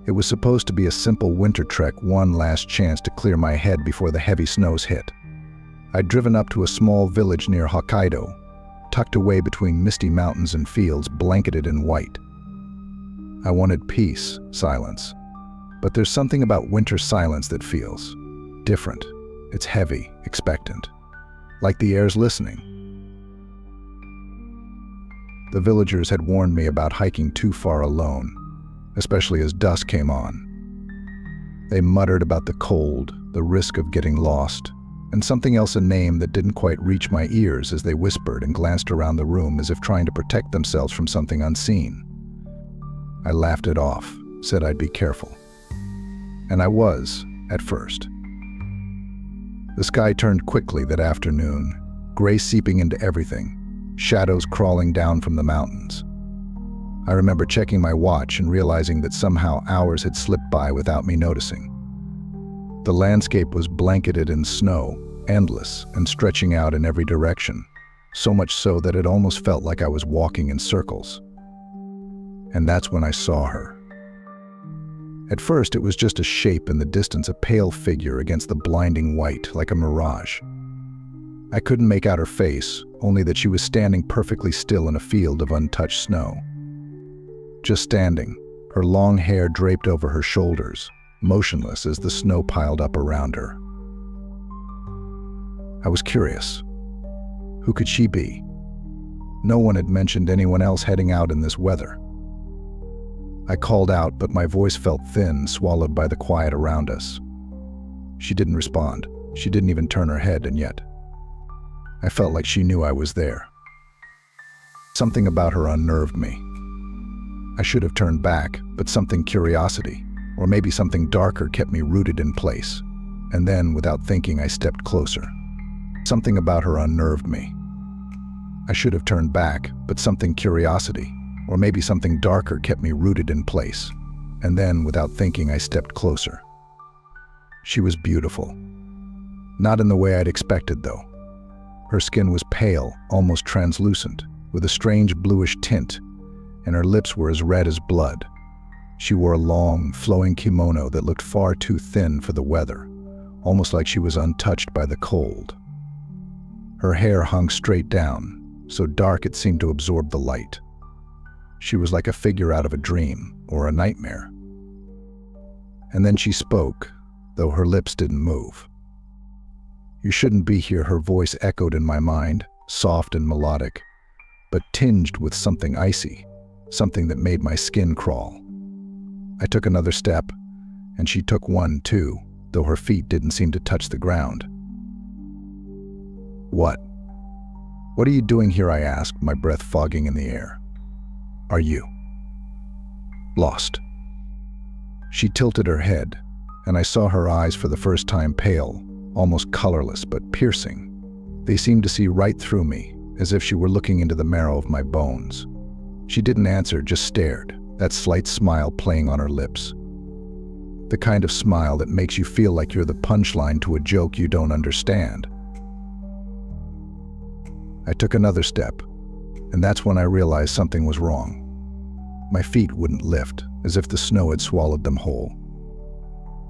It was supposed to be a simple winter trek, one last chance to clear my head before the heavy snows hit. I'd driven up to a small village near Hokkaido, tucked away between misty mountains and fields blanketed in white. I wanted peace, silence. But there's something about winter silence that feels different. It's heavy, expectant, like the air's listening. The villagers had warned me about hiking too far alone, especially as dusk came on. They muttered about the cold, the risk of getting lost, and something else, a name that didn't quite reach my ears as they whispered and glanced around the room as if trying to protect themselves from something unseen. I laughed it off, said I'd be careful. And I was, at first. The sky turned quickly that afternoon, gray seeping into everything, shadows crawling down from the mountains. I remember checking my watch and realizing that somehow hours had slipped by without me noticing. The landscape was blanketed in snow, endless and stretching out in every direction, so much so that it almost felt like I was walking in circles. And that's when I saw her. At first, it was just a shape in the distance, a pale figure against the blinding white, like a mirage. I couldn't make out her face, only that she was standing perfectly still in a field of untouched snow. Just standing, her long hair draped over her shoulders, motionless as the snow piled up around her. I was curious. Who could she be? No one had mentioned anyone else heading out in this weather. I called out, but my voice felt thin, swallowed by the quiet around us. She didn't respond. She didn't even turn her head, and yet I felt like she knew I was there. Something about her unnerved me. I should have turned back, but something, curiosity, or maybe something darker, kept me rooted in place. And then, without thinking, I stepped closer. Something about her unnerved me. I should have turned back, but something, curiosity, or maybe something darker, kept me rooted in place. And then, without thinking, I stepped closer. She was beautiful. Not in the way I'd expected, though. Her skin was pale, almost translucent, with a strange bluish tint, and her lips were as red as blood. She wore a long, flowing kimono that looked far too thin for the weather, almost like she was untouched by the cold. Her hair hung straight down, so dark it seemed to absorb the light. She was like a figure out of a dream or a nightmare. And then she spoke, though her lips didn't move. "You shouldn't be here," her voice echoed in my mind, soft and melodic, but tinged with something icy, something that made my skin crawl. I took another step, and she took one too, though her feet didn't seem to touch the ground. What are you doing here?" I asked, my breath fogging in the air. "Are you lost?" She tilted her head, and I saw her eyes for the first time, pale, almost colorless but piercing. They seemed to see right through me, as if she were looking into the marrow of my bones. She didn't answer, just stared, that slight smile playing on her lips. The kind of smile that makes you feel like you're the punchline to a joke you don't understand. I took another step, and that's when I realized something was wrong. My feet wouldn't lift, as if the snow had swallowed them whole.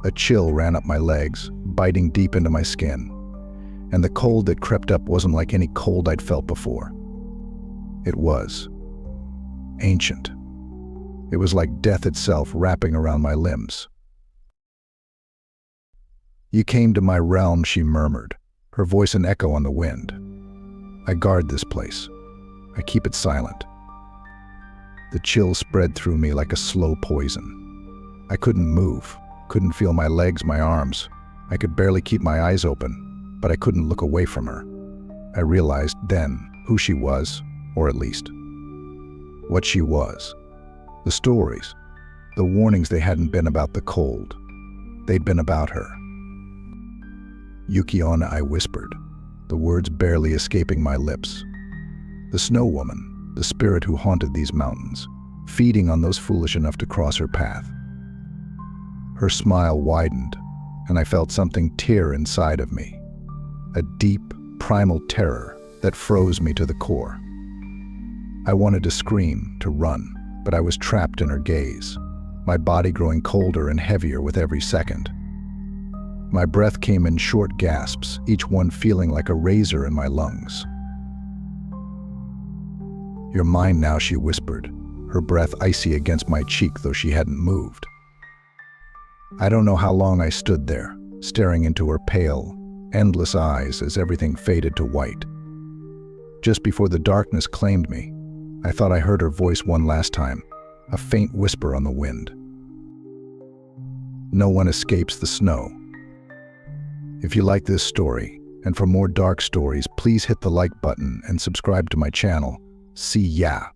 A chill ran up my legs, biting deep into my skin, and the cold that crept up wasn't like any cold I'd felt before. It was ancient. It was like death itself wrapping around my limbs. "You came to my realm," she murmured, her voice an echo on the wind. "I guard this place. I keep it silent." The chill spread through me like a slow poison. I couldn't move, couldn't feel my legs, my arms. I could barely keep my eyes open, but I couldn't look away from her. I realized then who she was, or at least what she was. The stories, the warnings, they hadn't been about the cold. They'd been about her. "Yuki-onna," I whispered, the words barely escaping my lips. The snow woman, the spirit who haunted these mountains, feeding on those foolish enough to cross her path. Her smile widened, and I felt something tear inside of me, a deep, primal terror that froze me to the core. I wanted to scream, to run, but I was trapped in her gaze. my body growing colder and heavier with every second. My breath came in short gasps, each one feeling like a razor in my lungs. "You're mine now," she whispered, her breath icy against my cheek though she hadn't moved. I don't know how long I stood there, staring into her pale, endless eyes as everything faded to white. Just before the darkness claimed me, I thought I heard her voice one last time, a faint whisper on the wind. No one escapes the snow. If you like this story, and for more dark stories, please hit the like button and subscribe to my channel. See ya!